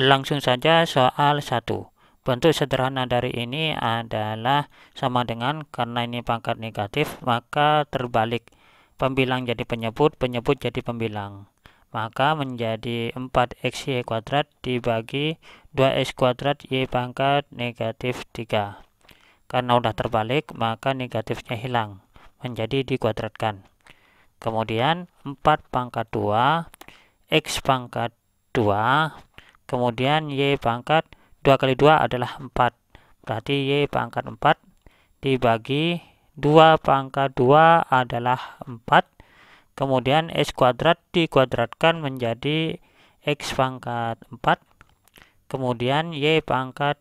Langsung saja soal 1. Bentuk sederhana dari ini adalah sama dengan, karena ini pangkat negatif, maka terbalik. Pembilang jadi penyebut, penyebut jadi pembilang. Maka menjadi 4xy kuadrat dibagi 2x kuadrat y pangkat negatif 3. Karena udah terbalik, maka negatifnya hilang, menjadi dikuadratkan. Kemudian 4 pangkat 2, x pangkat 2, kemudian y pangkat 2 kali 2 adalah 4. Berarti y pangkat 4 dibagi 2 pangkat 2 adalah 4. Kemudian x kuadrat dikuadratkan menjadi x pangkat 4. Kemudian y pangkat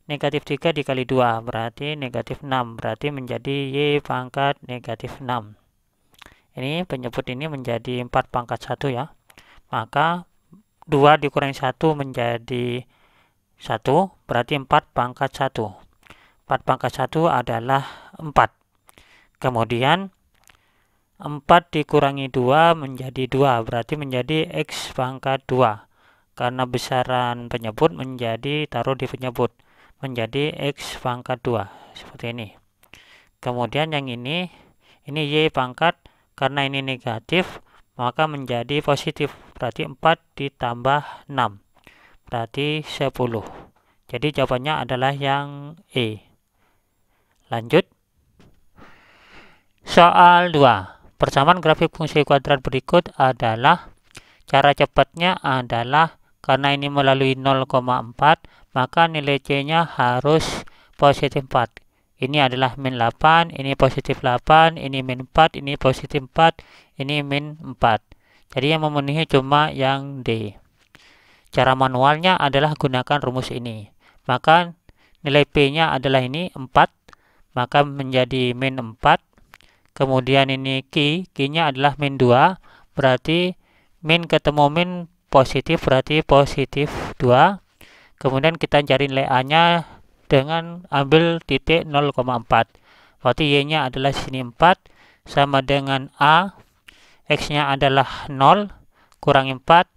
negatif 3 dikali 2 berarti negatif 6. Berarti menjadi y pangkat negatif 6. Ini penyebut ini menjadi 4 pangkat 1 ya. Maka 2 dikurangi 1 menjadi 1, berarti 4 pangkat 1. 4 pangkat 1 adalah 4. Kemudian 4 dikurangi 2 menjadi 2, berarti menjadi x pangkat 2. Karena besaran penyebut menjadi taruh di penyebut, menjadi x pangkat 2. Seperti ini. Kemudian yang ini y pangkat, karena ini negatif, maka menjadi positif, berarti 4 ditambah 6, berarti 10. Jadi jawabannya adalah yang E. Lanjut. Soal 2. Persamaan grafik fungsi kuadrat berikut adalah, cara cepatnya adalah, karena ini melalui 0,4, maka nilai C-nya harus positif 4. Ini adalah min 8, ini positif 8, ini min 4, ini positif 4, ini min 4. Jadi yang memenuhi cuma yang D. Cara manualnya adalah gunakan rumus ini. Maka nilai P-nya adalah ini 4, maka menjadi min 4. Kemudian ini Q-nya adalah min 2, berarti min ketemu min positif, berarti positif 2. Kemudian kita cari nilai A-nya dengan ambil titik 0,4. Berarti Y-nya adalah sini 4, sama dengan A. X-nya adalah 0, kurangi 4,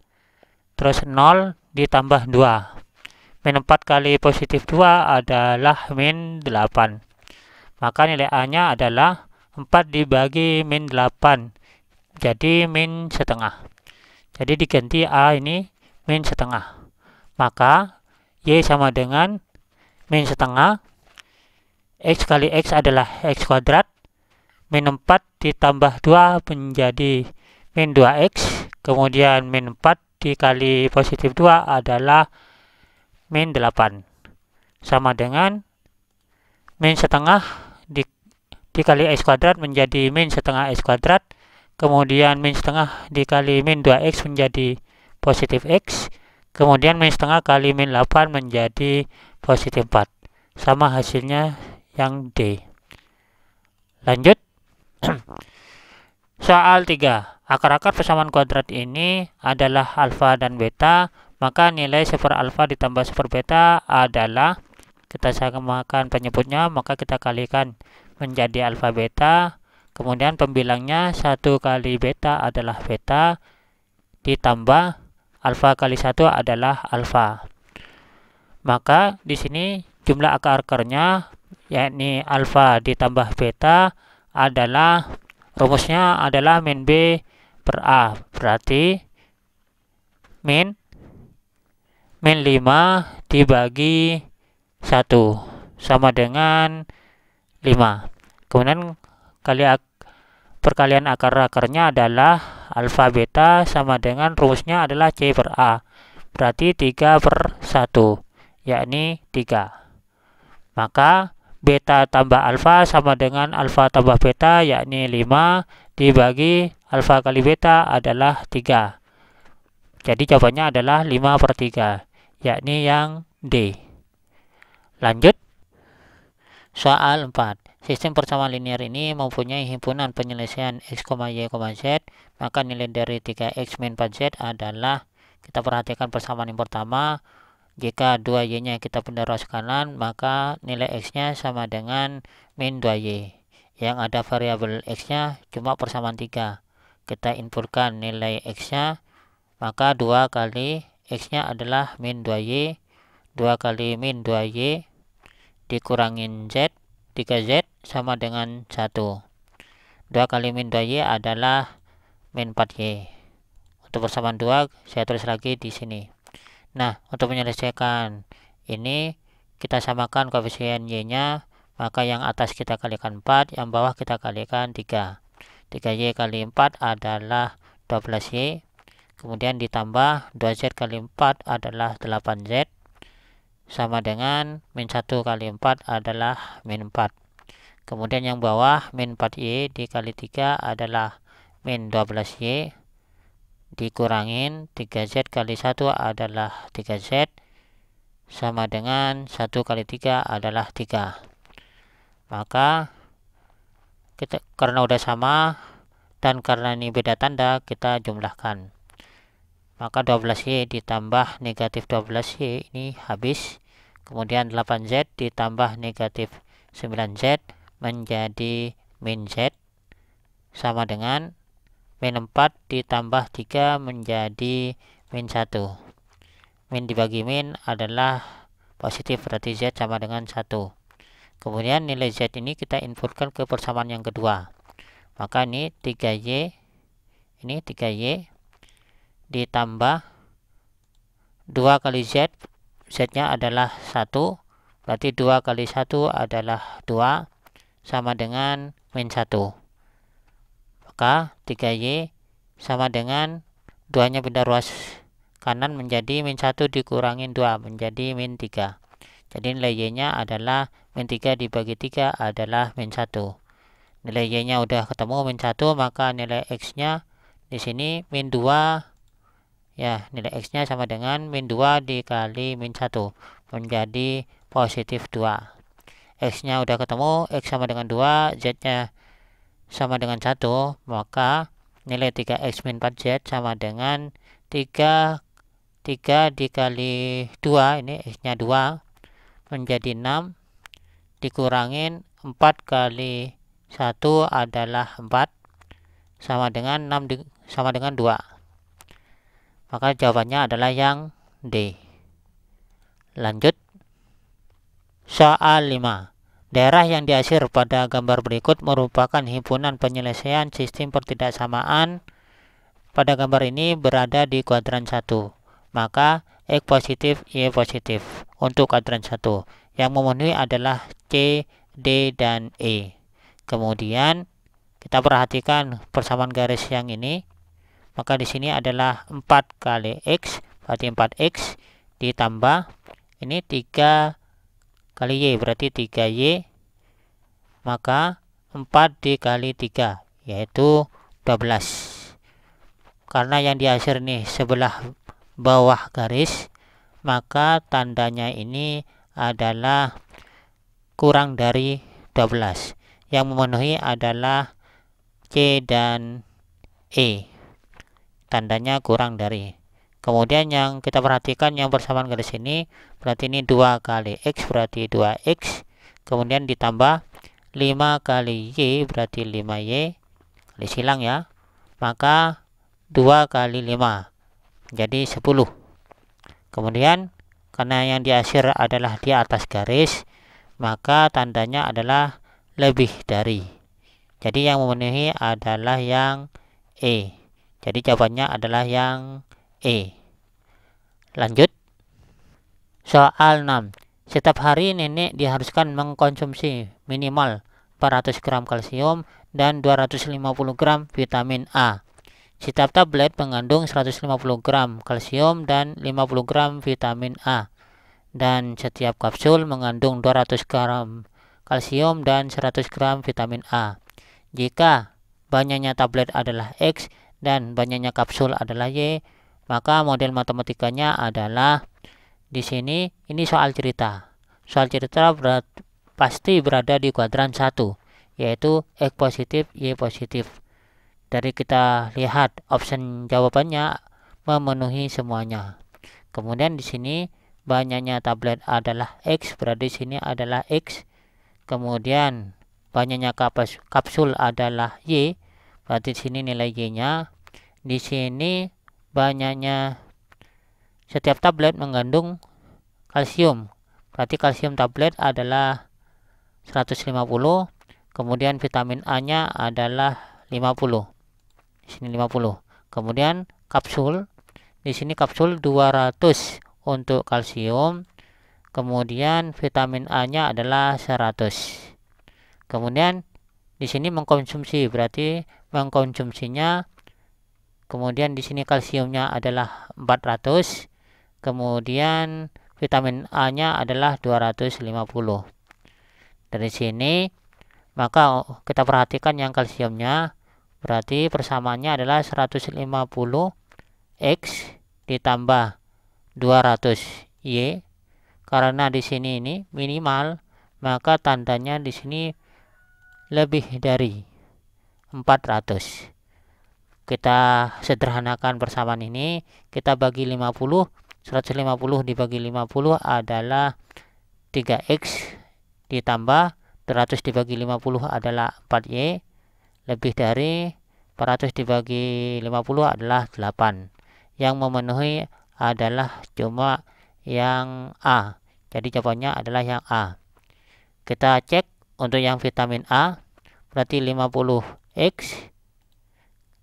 terus 0 ditambah 2. Min 4 kali positif 2 adalah min 8. Maka nilai A-nya adalah 4 dibagi min 8, jadi min setengah. Jadi diganti A ini min setengah. Maka Y sama dengan min setengah, x kali x adalah x kuadrat, min 4 ditambah 2 menjadi min 2x, kemudian min 4 dikali positif 2 adalah min 8, sama dengan min setengah dikali x kuadrat menjadi min setengah x kuadrat, kemudian min setengah dikali min 2x menjadi positif x, kemudian min setengah kali min 8 menjadi positif 4. Sama hasilnya yang D. Lanjut. Soal 3. Akar-akar persamaan kuadrat ini adalah alfa dan beta, maka nilai 1 alfa ditambah 1 beta adalah, kita samakan penyebutnya, maka kita kalikan menjadi alfa beta. Kemudian pembilangnya 1 kali beta adalah beta, ditambah alfa kali 1 adalah alfa. Maka di sini jumlah akar-akarnya, yakni alfa ditambah beta, adalah, rumusnya adalah min B per A. Berarti min 5 dibagi 1 sama dengan 5. Kemudian perkalian akar-akarnya adalah alfa beta sama dengan, rumusnya adalah C per A. Berarti 3 per 1, yakni 3. Maka beta tambah alfa sama dengan alfa tambah beta, yakni 5 dibagi alfa kali beta adalah 3. Jadi jawabannya adalah 5 per 3, yakni yang D. Lanjut. Soal 4. Sistem persamaan linear ini mempunyai himpunan penyelesaian x, y, z, maka nilai dari 3x min 4z adalah, kita perhatikan persamaan yang pertama, jika 2y-nya kita pindah ruas kanan, maka nilai x-nya sama dengan min 2y. Yang ada variabel x-nya cuma persamaan 3. Kita inputkan nilai x-nya, maka 2 kali X-nya adalah min 2Y, 2 kali min 2Y dikurangin Z, 3Z sama dengan 1. 2 kali min 2Y adalah min 4Y. Untuk persamaan 2 saya tulis lagi di sini. Nah, untuk menyelesaikan ini kita samakan koefisien Y-nya, maka yang atas kita kalikan 4, yang bawah kita kalikan 3. 3Y kali 4 adalah 12Y, kemudian ditambah 2Z kali 4 adalah 8Z, sama dengan min 1 kali 4 adalah min 4. Kemudian yang bawah min 4Y dikali 3 adalah min 12Y, dikurangin 3Z kali 1 adalah 3Z, sama dengan 1 kali 3 adalah 3. Maka kita, karena udah sama dan karena ini beda tanda, kita jumlahkan. Maka 12Y ditambah negatif 12Y ini habis. Kemudian 8Z ditambah negatif 9Z menjadi min Z, sama dengan min 4 ditambah 3 menjadi min 1. Min dibagi min adalah positif, berarti Z sama dengan 1. Kemudian nilai Z ini kita inputkan ke persamaan yang kedua. Maka ini 3Y, ini 3Y ditambah 2 kali Z, Z-nya adalah 1, berarti 2 kali 1 adalah 2, sama dengan min 1. Maka 3Y sama dengan 2-nya pindah ruas kanan menjadi min 1 dikurangin 2 menjadi min 3. Jadi nilai Y-nya adalah min 3 dibagi 3 adalah min 1. Nilai Y-nya udah ketemu min 1, maka nilai X-nya di sini min 2. Ya, nilai X-nya sama dengan min 2 dikali min 1 menjadi positif 2. X-nya udah ketemu, X sama dengan 2, Z-nya sama dengan 1, maka nilai 3X min 4Z sama dengan 3 dikali 2, ini X-nya 2, menjadi 6, dikurangin 4 kali 1 adalah 4, sama dengan 2. Maka jawabannya adalah yang D. Lanjut. Soal 5. Daerah yang diasir pada gambar berikut merupakan himpunan penyelesaian sistem pertidaksamaan. Pada gambar ini berada di kuadran 1. Maka X positif, Y positif untuk kuadran 1. Yang memenuhi adalah C, D, dan E. Kemudian kita perhatikan persamaan garis yang ini. Maka di sini adalah 4 kali X, berarti 4X, ditambah ini 3 kali Y, berarti 3Y, maka 4 dikali 3, yaitu 12. Karena yang diasir nih sebelah bawah garis, maka tandanya ini adalah kurang dari 12. Yang memenuhi adalah C dan E. Tandanya kurang dari. Kemudian yang kita perhatikan yang persamaan garis ini, berarti ini 2 kali X, berarti 2X. Kemudian ditambah 5 kali Y, berarti 5Y. Kali silang ya. Maka 2 kali 5 jadi 10. Kemudian karena yang diasir adalah di atas garis, maka tandanya adalah lebih dari. Jadi yang memenuhi adalah yang E. Jadi jawabannya adalah yang E. Lanjut. Soal 6. Setiap hari nenek diharuskan mengkonsumsi minimal 400 gram kalsium dan 250 gram vitamin A. Setiap tablet mengandung 150 gram kalsium dan 50 gram vitamin A. Dan setiap kapsul mengandung 200 gram kalsium dan 100 gram vitamin A. Jika banyaknya tablet adalah X dan banyaknya kapsul adalah Y, maka model matematikanya adalah di sini ini soal cerita. Soal cerita pasti berada di kuadran 1, yaitu X positif, Y positif. Dari kita lihat option jawabannya memenuhi semuanya. Kemudian di sini banyaknya tablet adalah X, berarti di sini adalah X. Kemudian banyaknya kapsul adalah Y, berarti di sini nilai Y-nya. Di sini banyaknya setiap tablet mengandung kalsium. Berarti kalsium tablet adalah 150, kemudian vitamin A-nya adalah 50. Di sini 50. Kemudian kapsul, di sini kapsul 200 untuk kalsium, kemudian vitamin A-nya adalah 100. Kemudian di sini mengkonsumsi, berarti mengkonsumsinya, kemudian di sini kalsiumnya adalah 400, kemudian vitamin A-nya adalah 250. Dari sini maka kita perhatikan yang kalsiumnya, berarti persamaannya adalah 150 X ditambah 200 Y. Karena di sini ini minimal, maka tandanya di sini lebih dari 400. Kita sederhanakan persamaan ini, kita bagi 50, 150 dibagi 50 adalah 3X ditambah 200 dibagi 50 adalah 4Y, lebih dari 400 dibagi 50 adalah 8. Yang memenuhi adalah cuma yang A. Jadi jawabannya adalah yang A. Kita cek untuk yang vitamin A, berarti 50X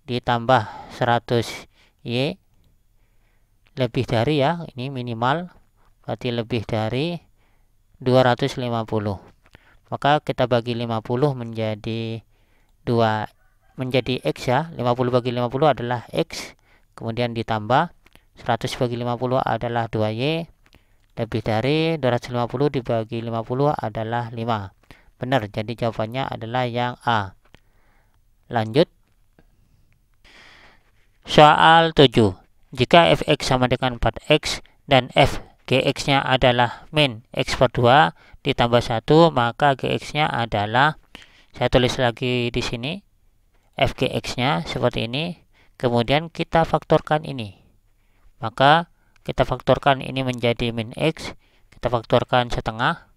ditambah 100Y, lebih dari, ya, ini minimal, berarti lebih dari 250. Maka kita bagi 50 menjadi 2, menjadi X, ya. 50 bagi 50 adalah X, kemudian ditambah 100 bagi 50 adalah 2Y, lebih dari 250 dibagi 50 adalah 5. Benar, jadi jawabannya adalah yang A. Lanjut. Soal 7. Jika fx sama dengan 4x dan f gx-nya adalah min x per 2 ditambah 1, maka gx-nya adalah, saya tulis lagi di sini, fgx-nya seperti ini. Kemudian kita faktorkan ini. Maka kita faktorkan ini menjadi min x, kita faktorkan setengah,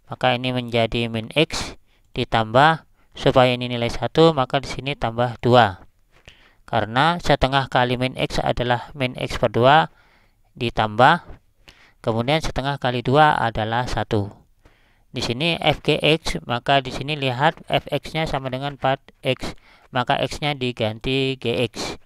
maka ini menjadi min x ditambah, supaya ini nilai 1, maka di sini tambah 2. Karena setengah kali min x adalah min x per 2 ditambah, kemudian setengah kali 2 adalah 1. Di sini fgx, maka di sini lihat fx-nya sama dengan 4x, maka x-nya diganti gx.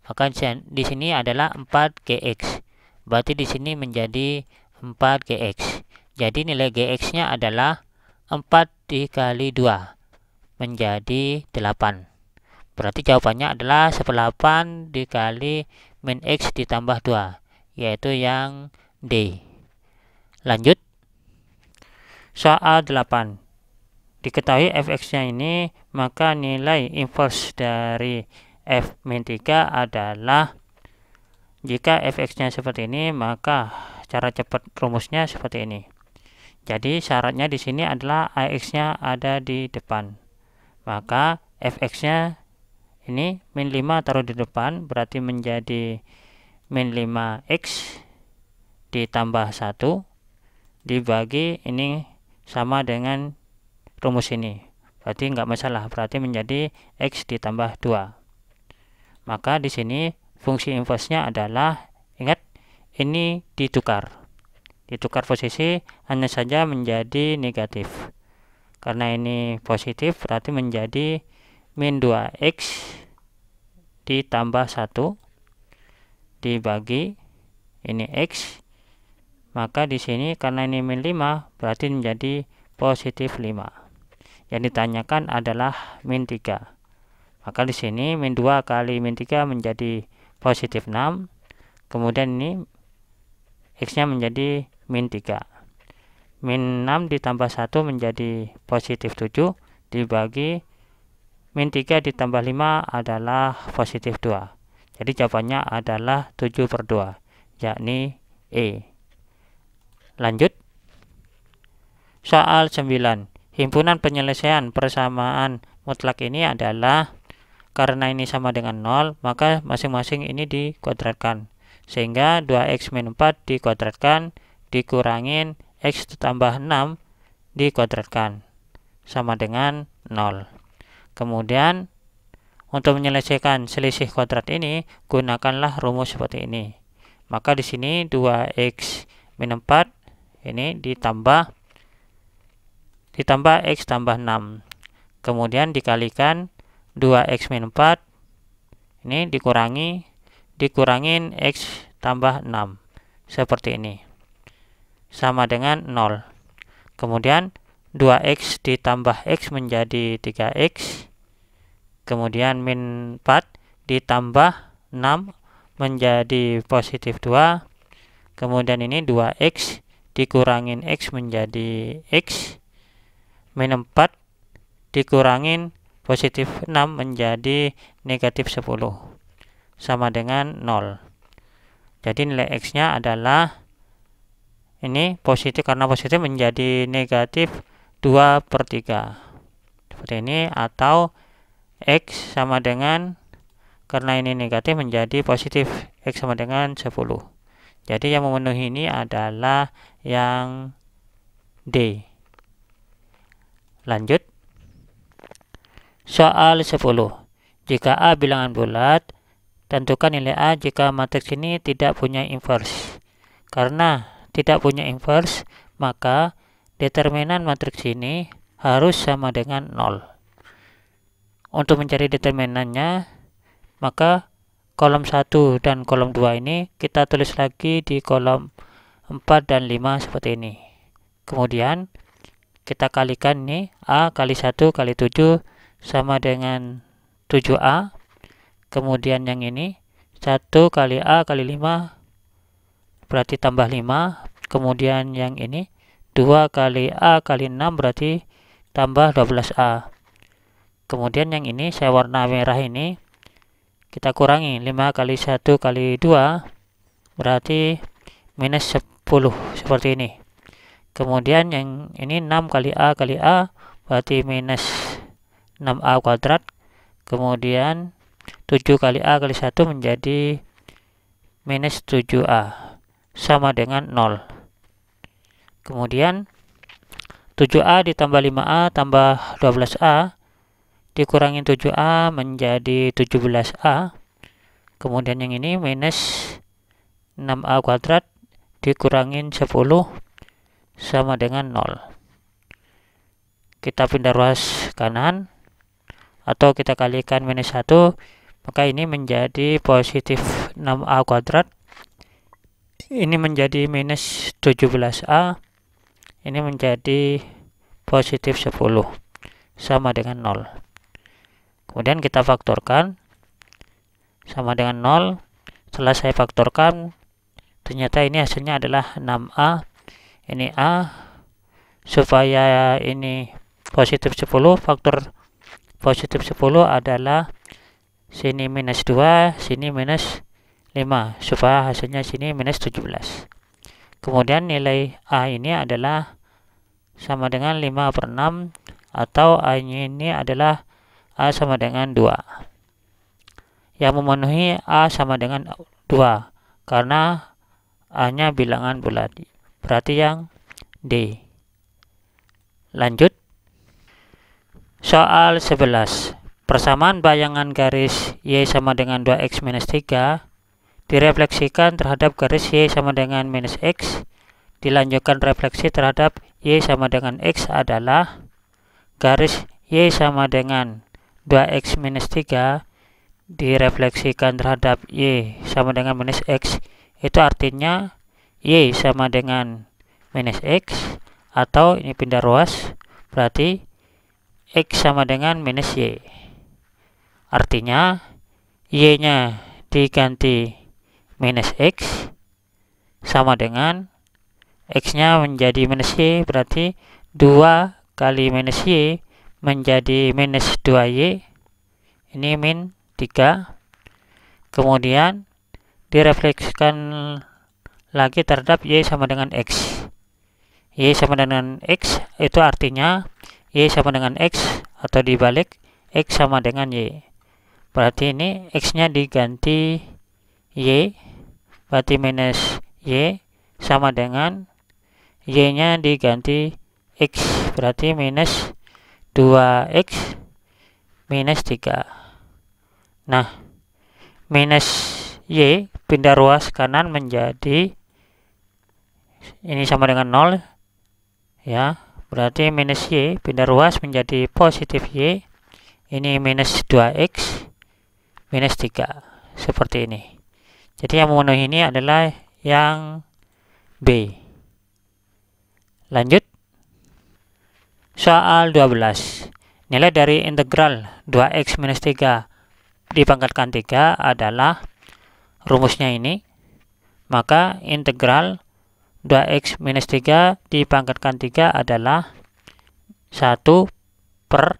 Maka di sini adalah 4gx. Berarti di sini menjadi 4gx. Jadi nilai gx-nya adalah 4 dikali 2 menjadi 8. Berarti jawabannya adalah 18 dikali min x ditambah 2, yaitu yang D. Lanjut. Soal 8. Diketahui fx-nya ini, maka nilai inverse dari f min 3 adalah, jika fx-nya seperti ini, maka cara cepat rumusnya seperti ini. Jadi syaratnya di sini adalah ax-nya ada di depan. Maka fx-nya ini min 5 taruh di depan, berarti menjadi min 5x ditambah 1 dibagi ini sama dengan rumus ini. Berarti nggak masalah, berarti menjadi x ditambah 2. Maka di sini fungsi inverse-nya adalah, ingat, ini ditukar posisi, hanya saja menjadi negatif. Karena ini positif, berarti menjadi min 2x ditambah 1 dibagi ini x. Maka di sini karena ini min 5, berarti menjadi positif 5. Yang ditanyakan adalah min 3. Maka di sini min 2 kali min 3 menjadi positif 6. Kemudian ini x-nya menjadi min 3. Min 6 ditambah 1 menjadi positif 7 dibagi min 3 ditambah 5 adalah positif 2. Jadi jawabannya adalah 7 per 2, yakni E. Lanjut. Soal 9. Himpunan penyelesaian persamaan mutlak ini adalah, karena ini sama dengan 0, maka masing-masing ini dikuadratkan. Sehingga 2x min 4 dikuadratkan, dikurangin x tambah 6 dikuadratkan, sama dengan 0. Kemudian untuk menyelesaikan selisih kuadrat ini, gunakanlah rumus seperti ini. Maka di sini 2x min 4 ini ditambah x tambah 6. Kemudian dikalikan 2x min 4 ini dikurangin x tambah 6 seperti ini, sama dengan 0. Kemudian 2x ditambah x menjadi 3x, kemudian min 4 ditambah 6 menjadi positif 2, kemudian ini 2x dikurangin x menjadi x, min 4 dikurangin positif 6 menjadi negatif 10, sama dengan 0. Jadi nilai x-nya adalah ini positif, karena positif menjadi negatif 2/3 seperti ini, atau x sama dengan, karena ini negatif menjadi positif, x sama dengan 10. Jadi yang memenuhi ini adalah yang D. Lanjut. Soal 10. Jika A bilangan bulat, tentukan nilai A jika matriks ini tidak punya inverse. Karena tidak punya inverse, maka determinan matriks ini harus sama dengan 0. Untuk mencari determinannya, maka kolom 1 dan kolom 2 ini kita tulis lagi di kolom 4 dan 5 seperti ini. Kemudian kita kalikan nih, A kali 1 kali 7 sama dengan 7A. Kemudian yang ini 1 kali A kali 5 berarti tambah 5. Kemudian yang ini 2 kali A kali 6 berarti tambah 12A. Kemudian yang ini saya warna merah ini kita kurangi, 5 kali 1 kali 2 berarti minus 10 seperti ini. Kemudian yang ini 6 kali A kali A berarti minus 6A kuadrat. Kemudian 7 kali A kali 1 menjadi minus 7A, sama dengan 0. Kemudian 7A ditambah 5A tambah 12A dikurangi 7A menjadi 17A. Kemudian yang ini minus 6A kuadrat dikurangin 10 sama dengan 0. Kita pindah ruas kanan atau kita kalikan minus 1, maka ini menjadi positif 6A kuadrat. Ini menjadi minus 17A. Ini menjadi positif 10 sama dengan 0. Kemudian kita faktorkan sama dengan 0. Setelah saya faktorkan, ternyata ini hasilnya adalah 6A. Ini A. Supaya ini positif 10, faktor positif 10 adalah sini minus 2, sini minus 5, supaya hasilnya sini minus 17. Kemudian nilai A ini adalah sama dengan 5/6, atau A ini adalah A sama dengan 2. Yang memenuhi A sama dengan 2 karena A-nya bilangan bulat. Berarti yang D. Lanjut. Soal 11. Persamaan bayangan garis Y sama dengan 2X minus 3 direfleksikan terhadap garis Y sama dengan minus X. Dilanjutkan refleksi terhadap Y sama dengan X adalah garis Y sama dengan 2X minus 3 direfleksikan terhadap Y sama dengan minus X. Itu artinya Y sama dengan minus X, atau ini pindah ruas, berarti X sama dengan minus Y. Artinya Y-nya diganti minus X sama dengan X-nya menjadi minus Y, berarti 2 kali minus Y menjadi minus 2Y. Ini min 3. Kemudian direfleksikan lagi terhadap Y sama dengan X. Y sama dengan X itu artinya Y sama dengan X, atau dibalik X sama dengan Y. Berarti ini X-nya diganti Y, berarti minus Y sama dengan Y-nya diganti X, berarti minus 2X minus 3. Nah, minus Y pindah ruas kanan menjadi ini sama dengan 0 ya, berarti minus Y pindah ruas menjadi positif Y, ini minus 2X minus 3 seperti ini. Jadi yang memenuhi ini adalah yang B. Lanjut soal 12. Nilai dari integral 2X minus 3 dipangkatkan 3 adalah rumusnya ini. Maka integral 2X minus 3 dipangkatkan 3 adalah 1 per,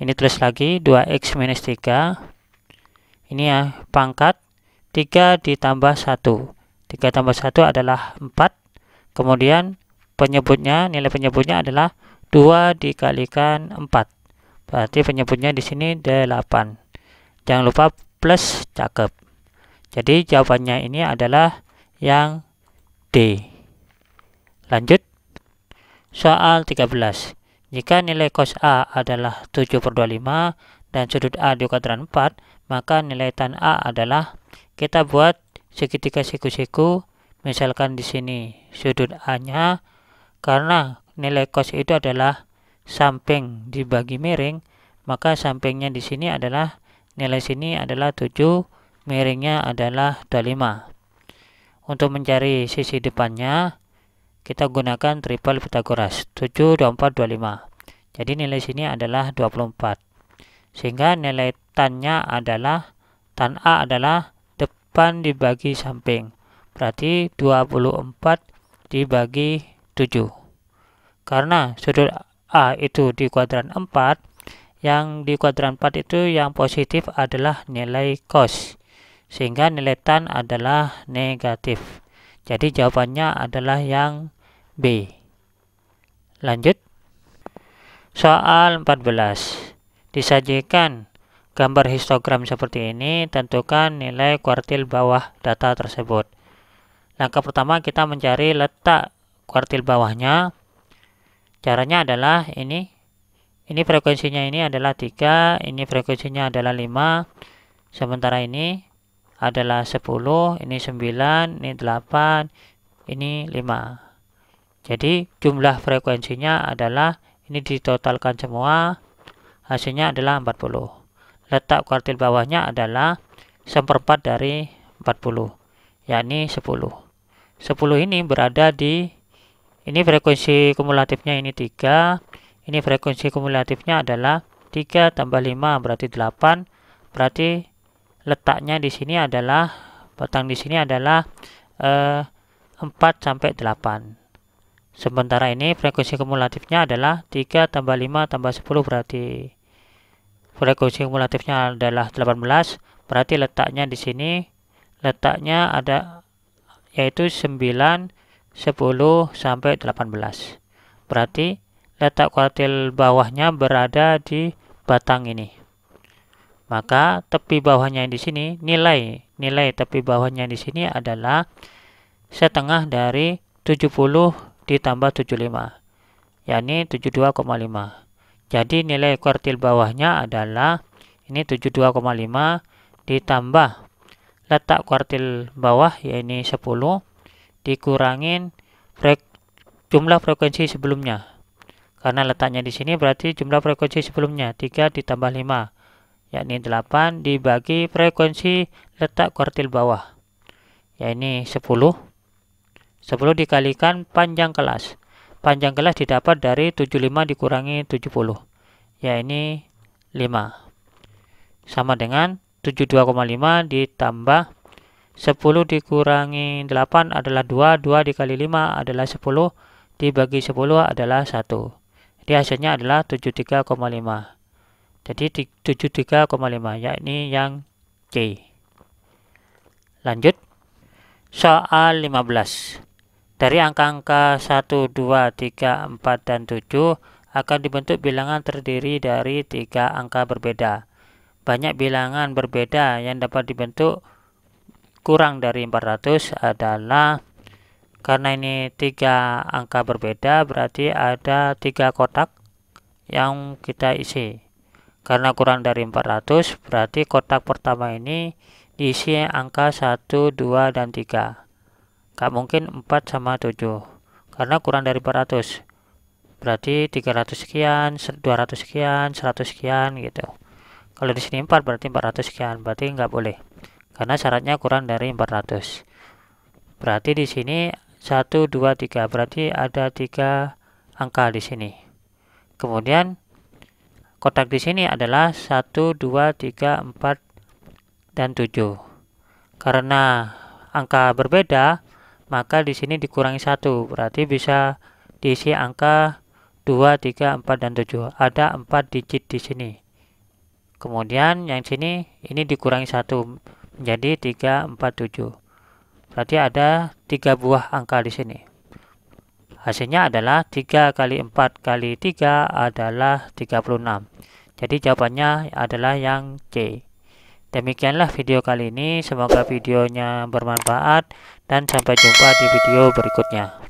ini tulis lagi 2X minus 3, ini ya pangkat 3 ditambah 1, 3 tambah 1 adalah 4, kemudian penyebutnya, nilai penyebutnya adalah 2 dikalikan 4, berarti penyebutnya di sini 8. Jangan lupa plus, cakep. Jadi jawabannya ini adalah yang D. Lanjut soal 13. Jika nilai cos A adalah 7/25 dan sudut A di kuadran 4, maka nilai tan A adalah, kita buat segitiga siku-siku. Misalkan di sini sudut A-nya, karena nilai cos itu adalah samping dibagi miring, maka sampingnya di sini adalah, nilai sini adalah 7, miringnya adalah 25. Untuk mencari sisi depannya, kita gunakan triple Pythagoras, 7, 24, 25. Jadi nilai sini adalah 24. Sehingga nilai tannya adalah, tan A adalah depan dibagi samping. Berarti 24 dibagi 7. Karena sudut A itu di kuadran 4, yang di kuadran 4 itu yang positif adalah nilai cos, sehingga nilai tan adalah negatif. Jadi jawabannya adalah yang B. Lanjut soal 14. Disajikan gambar histogram seperti ini, tentukan nilai kuartil bawah data tersebut. Langkah pertama kita mencari letak kuartil bawahnya. Caranya adalah ini frekuensinya ini adalah 3, ini frekuensinya adalah 5, sementara ini adalah 10, ini 9, ini 8, ini 5. Jadi jumlah frekuensinya adalah, ini ditotalkan semua, hasilnya adalah 40. Letak kuartil bawahnya adalah 1/4 dari 40, yakni 10. 10 ini berada di, ini frekuensi kumulatifnya ini 3, ini frekuensi kumulatifnya adalah 3 tambah 5 berarti 8, berarti letaknya di sini adalah, batang di sini adalah 4 sampai 8. Sementara ini frekuensi kumulatifnya adalah 3 tambah 5 tambah 10, berarti frekuensi kumulatifnya adalah 18, berarti letaknya di sini, letaknya ada yaitu 9, 10 sampai 18. Berarti letak kuartil bawahnya berada di batang ini. Maka tepi bawahnya di sini, nilai tepi bawahnya di sini adalah setengah dari 70 ditambah 75, yakni 72,5. Jadi nilai kuartil bawahnya adalah ini 72,5 ditambah letak kuartil bawah yakni 10 dikurangin jumlah frekuensi sebelumnya. Karena letaknya di sini berarti jumlah frekuensi sebelumnya 3 ditambah 5 yakni 8 dibagi frekuensi letak kuartil bawah yakni 10. 10 dikalikan panjang kelas. Panjang kelas didapat dari 75 dikurangi 70, yakni 5. Sama dengan 72,5 ditambah 10 dikurangi 8 adalah 2, 2 dikali 5 adalah 10, dibagi 10 adalah 1. Jadi hasilnya adalah 73,5. Jadi 73,5 yakni yang C. Lanjut soal 15. Dari angka-angka 1, 2, 3, 4, dan 7 akan dibentuk bilangan terdiri dari 3 angka berbeda. Banyak bilangan berbeda yang dapat dibentuk kurang dari 400 adalah, karena ini 3 angka berbeda berarti ada 3 kotak yang kita isi. Karena kurang dari 400 berarti kotak pertama ini diisi angka 1, 2, dan 3. Gak mungkin 4 sama 7 karena kurang dari 400. Berarti 300 sekian, 200 sekian, 100 sekian gitu. Kalau di sini 4 berarti 400 sekian, berarti nggak boleh. Karena syaratnya kurang dari 400. Berarti di sini 1, 2, 3, berarti ada 3 angka di sini. Kemudian kotak di sini adalah 1, 2, 3, 4, dan 7. Karena angka berbeda, maka di sini dikurangi 1, berarti bisa diisi angka 2, 3, 4, dan 7. Ada 4 digit di sini. Kemudian yang sini ini dikurangi 1 menjadi 3, 4, 7. Berarti ada 3 buah angka di sini. Hasilnya adalah 3 kali 4 kali 3 adalah 36. Jadi jawabannya adalah yang C. Demikianlah video kali ini. Semoga videonya bermanfaat dan sampai jumpa di video berikutnya.